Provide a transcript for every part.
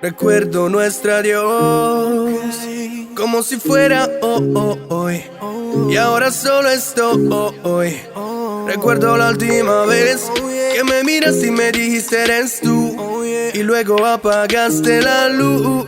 Recuerdo nuestro adiós como si fuera hoy, y ahora solo estoy. Recuerdo la última vez que me miras y me dijiste eres tú, y luego apagaste la luz.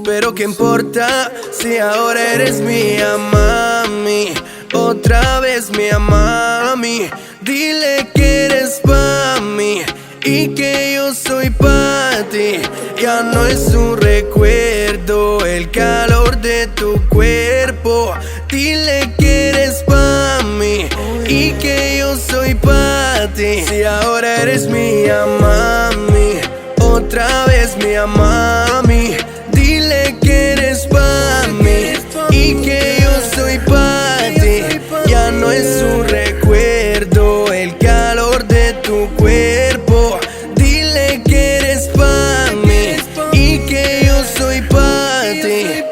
Pero qué importa si ahora eres mía, mami. Otra vez mía, mami. Dile que eres pa' mí y que yo soy pa' ti. Ya no es un recuerdo el calor de tu cuerpo. Dile que eres pa' mí y que yo soy pa' ti. Si ahora eres mía, mami. Otra vez mía, mami. Dile que eres pa' mí y que yo soy pa' ti. Ya no es un recuerdo el calor de tu cuerpo. Dile que eres pa' mí y que yo soy pa' ti.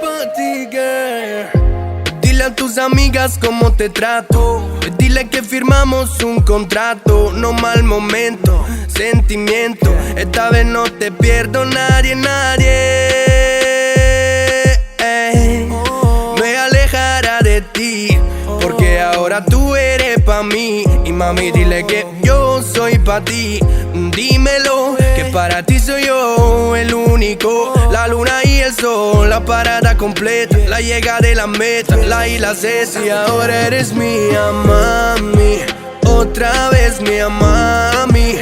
Dile a tus amigas cómo te trato. Dile que firmamos un contrato. No mal momento, sentimiento. Esta vez no te pierdo nadie. Me alejará de ti, porque ahora tú eres pa' mí. Y mami, dile que yo soy pa' ti. Dímelo, que para ti soy yo el único. La luna y el sol, la parada completa, la llegada de la meta, la I, la C. Si ahora eres mía, mami. Otra vez mía, mami.